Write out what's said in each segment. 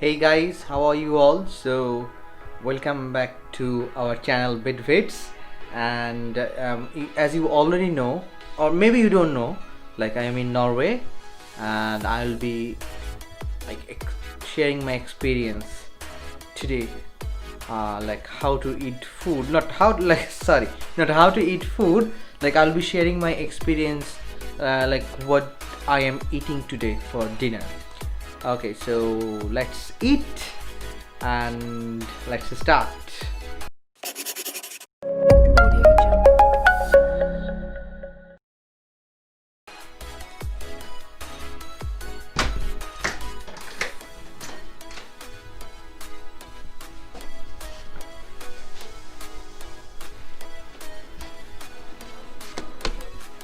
Hey guys, how are you all? So, welcome back to our channel Bitvids, and as you already know, or maybe you don't know, like I am in Norway, and I'll be sharing my experience today, like how to eat food. Not how like sorry, not how to eat food. Like I'll be sharing my experience, like what I am eating today for dinner. Okay, so let's eat and let's start.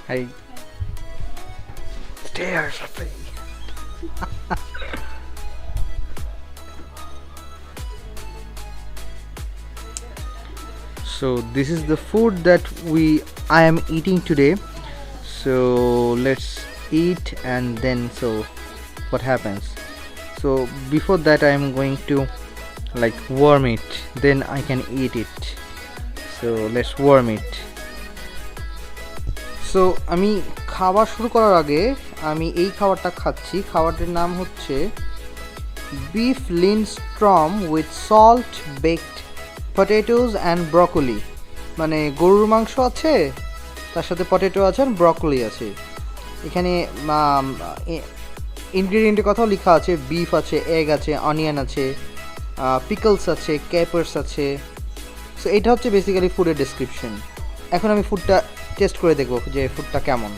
Hey. Stairs, please. So this is the food that I am eating today. So let's eat, and then so what happens? So before that I am going to like warm it, then I can eat it. So let's warm it. So আমি খাওয়া শুরু করার আগে আমি এই খাবারটা খাচ্ছি। খাবারটার নাম হচ্ছে beef Lindström with salt baked potatoes and broccoli, মানে গরুর মাংস আছে, তার সাথে পটেটো আছে আর ব্রকলি আছে। এখানে ইনগ্রেডিয়েন্টের কথাও লেখা আছে, বিফ আছে, এগ আছে, অনিয়ন আছে, পিকলস আছে, ক্যাপার্স আছে। সো এটা হচ্ছে বেসিক্যালি ফুডের ডেসক্রিপশন। এখন আমি ফুডটা টেস্ট করে দেখব যে ফুডটা কেমন।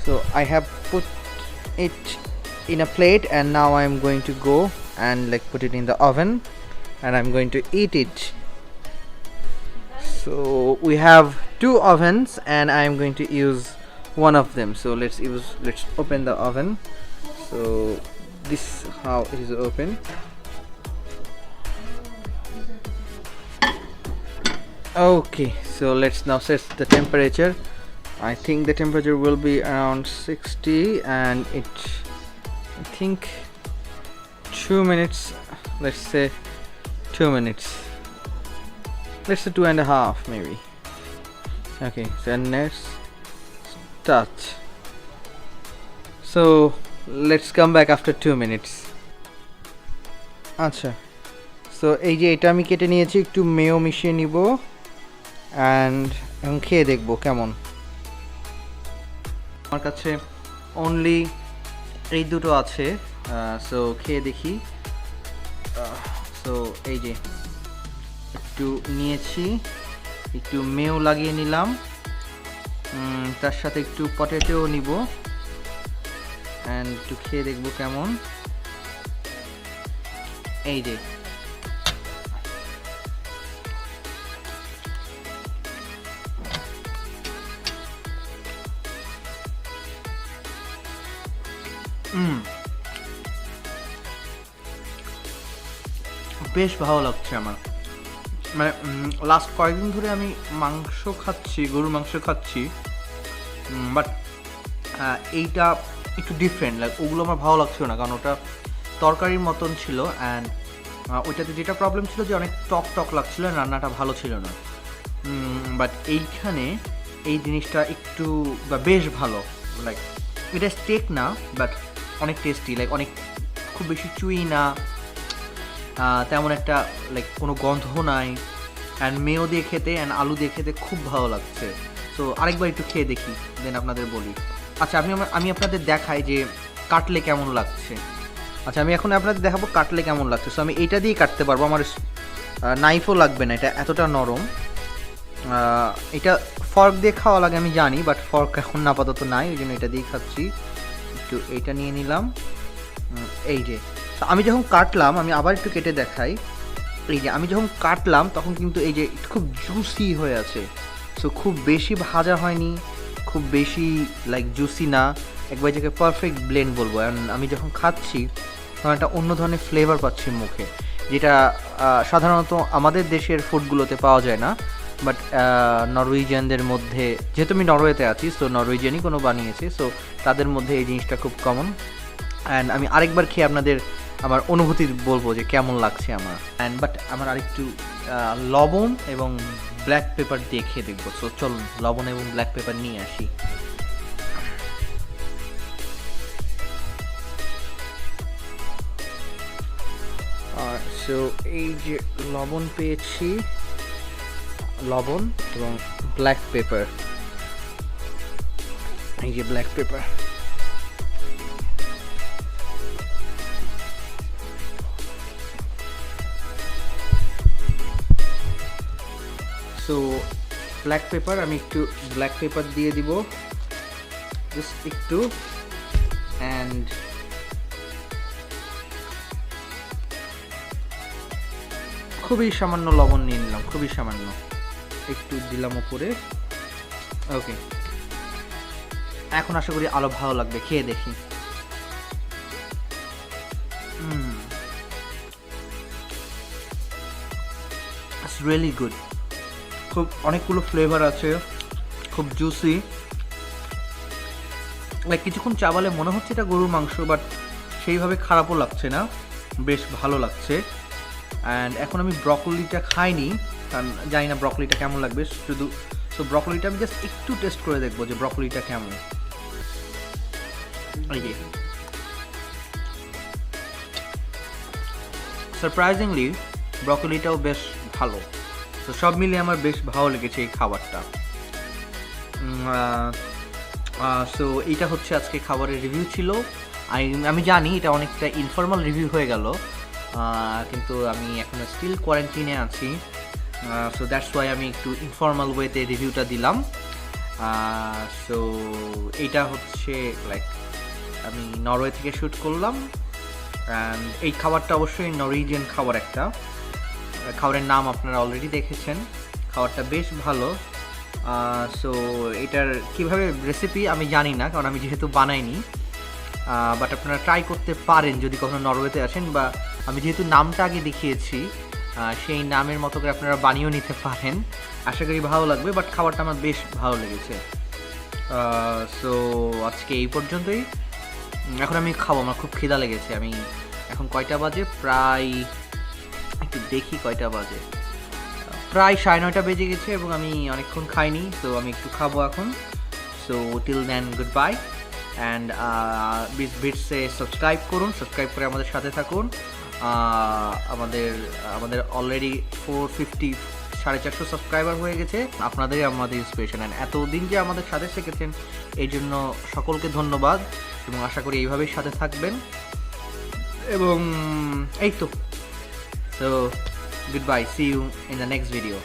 So I have put it in a plate, and now I am going to go and like put it in the oven, and I'm going to eat it. So we have two ovens and I am going to use one of them. So let's open the oven. So this how it is open. Okay, so let's now set the temperature. I think the temperature will be around 60, and I think 2 minutes, let's say 2 minutes, let's say 2.5 maybe. Okay, so let's start. So let's come back after 2 minutes. আচ্ছা, so এই যে এটা আমি কেটে নিয়েছি, একটু Mayo মিশিয়ে নিব অ্যান্ড এখন খেয়ে দেখব কেমন। আমার কাছে অনলি এই দুটো আছে, সো খেয়ে দেখি। সো এই যে একটু নিয়েছি, একটু মেও লাগিয়ে নিলাম, তার সাথে একটু পটেটো নিব অ্যান্ড একটু খেয়ে দেখব কেমন। এই যে বেশ ভালো লাগছে আমার। মানে লাস্ট কয়েকদিন ধরে আমি মাংস খাচ্ছি, গরুর মাংস খাচ্ছি, বাট এইটা একটু ডিফারেন্ট। লাইক ওগুলো আমার ভালো লাগছিল না, কারণ ওটা তরকারির মতন ছিল, অ্যান্ড ওইটাতে যেটা প্রবলেম ছিল যে অনেক টক টক লাগছিল, রান্নাটা ভালো ছিল না। বাট এইখানে এই জিনিসটা একটু বা বেশ ভালো। লাইক এটা স্টেক না, বাট অনেক টেস্টি, লাইক অনেক খুব বেশি চুই না, তেমন একটা লাইক কোনো গন্ধ নাই, অ্যান্ড মেও দিয়ে খেতে অ্যান্ড আলু দিয়ে খেতে খুব ভালো লাগছে। সো আরেকবার একটু খেয়ে দেখি, দেন আপনাদের বলি। আচ্ছা, আমি আপনাদের দেখাই যে কাটলে কেমন লাগছে। আচ্ছা, আমি এখন আপনাদের দেখাবো কাটলে কেমন লাগছে। সো আমি এইটা দিয়েই কাটতে পারবো, আমার নাইফও লাগবে না, এটা এতটা নরম। এটা ফর্ক দিয়ে খাওয়া লাগে আমি জানি, বাট ফর্ক এখন আপাতত নাই, ওই জন্য এটা দিয়েই খাচ্ছি। একটু এইটা নিয়ে নিলাম। এই যে আমি যখন কাটলাম, আমি আবার একটু কেটে দেখাই। এই যে আমি যখন কাটলাম তখন কিন্তু এই যে খুব জুসি হয়ে আছে। সো খুব বেশি ভাজা হয়নি, খুব বেশি লাইক জুসি না, একবার যাকে পারফেক্ট ব্লেন্ড বলবো। আমি যখন খাচ্ছি তখন একটা অন্য ধরনের ফ্লেভার পাচ্ছি মুখে, যেটা সাধারণত আমাদের দেশের ফুডগুলোতে পাওয়া যায় না। বাট নরওয়েজিয়ানদের মধ্যে, যেহেতু আমি নরওয়েতে আছি, সো নরওয়েজিয়ানই কোনো বানিয়েছে, সো তাদের মধ্যে এই জিনিসটা খুব কমন। অ্যান্ড আমি আরেকবার খেয়ে আপনাদের আমার অনুভূতি বলবো যে কেমন লাগছে আমার। বাট আমার আরেকটু লবণ এবং ব্ল্যাক পেপার দিয়ে খেয়ে দেখবো। সো চলুন লবণ এবং ব্ল্যাক পেপার নিয়ে আসি। সো এই যে লবণ পেয়েছি, লবণ এবং ব্ল্যাক পেপার, এই যে black pepper. So black pepper, আমি একটু ব্ল্যাক পেপার দিয়ে দিব, জাস্ট একটু, অ্যান্ড খুবই সামান্য লবণ নিয়ে নিলাম, খুবই সামান্য একটু দিলাম উপরে। ওকে, এখন আশা করি আরো ভালো লাগবে, খেয়ে দেখি। It's really good. খুব অনেকগুলো ফ্লেভার আছে, খুব জুসি। লাইক কিছুক্ষণ চাবালে মনে হচ্ছে এটা গরুর মাংস, বাট সেইভাবে খারাপও লাগছে না, বেশ ভালো লাগছে। অ্যান্ড এখন আমি ব্রকলিটা খাইনি, কারণ জানি না ব্রকলিটা কেমন লাগবে শুধু। সো ব্রকলিটা আমি জাস্ট একটু টেস্ট করে দেখবো যে ব্রকলিটা কেমন। সারপ্রাইজিংলি ব্রকলিটাও বেশ ভালো। তো সব মিলিয়ে আমার বেশ ভালো লেগেছে এই খাবারটা। সো এইটা হচ্ছে আজকে খাবারের রিভিউ ছিল। আমি জানি এটা অনেকটা ইনফর্মাল রিভিউ হয়ে গেল, কিন্তু আমি এখন স্টিল কোয়ারেন্টিনে আছি। সো দ্যাটস ওয়াই আমি একটু ইনফর্মাল ওয়েতে রিভিউটা দিলাম। সো এইটা হচ্ছে লাইক আমি নরওয়ে থেকে শ্যুট করলাম। অ্যান্ড এই খাবারটা অবশ্যই নরওয়েজিয়ান খাবার একটা। খাবারের নাম আপনারা অলরেডি দেখেছেন, খাবারটা বেশ ভালো। সো এটার কীভাবে রেসিপি আমি জানি না, কারণ আমি যেহেতু বানাইনি। বাট আপনারা ট্রাই করতে পারেন যদি কখনো নরওয়েতে আসেন, বা আমি যেহেতু নামটা আগে দেখিয়েছি সেই নামের মতো করে আপনারা বানিয়েও নিতে পারেন। আশা করি ভালো লাগবে, বাট খাবারটা আমার বেশ ভালো লেগেছে। সো আজকে এই পর্যন্তই। এখন আমি খাবো, আমার খুব খিদা লেগেছে। আমি এখন কয়টা বাজে, প্রায় একটু দেখি কয়টা বাজে, প্রায় 9:30 বেজে গেছে এবং আমি অনেকক্ষণ খাইনি। তো আমি একটু খাবো এখন। So till then good bye, and বিটসে সাবস্ক্রাইব করুন, সাবস্ক্রাইব করে আমাদের সাথে থাকুন। আমাদের অলরেডি 450 সাবস্ক্রাইবার হয়ে গেছে। আপনাদেরই আমাদের ইন্সপিরেশন, অ্যান্ড এতদিন যে আমাদের সাথে থেকেছেন এই জন্য সকলকে ধন্যবাদ, এবং আশা করি এইভাবেই সাথে থাকবেন। এবং এই তো, so goodbye, see you in the next video.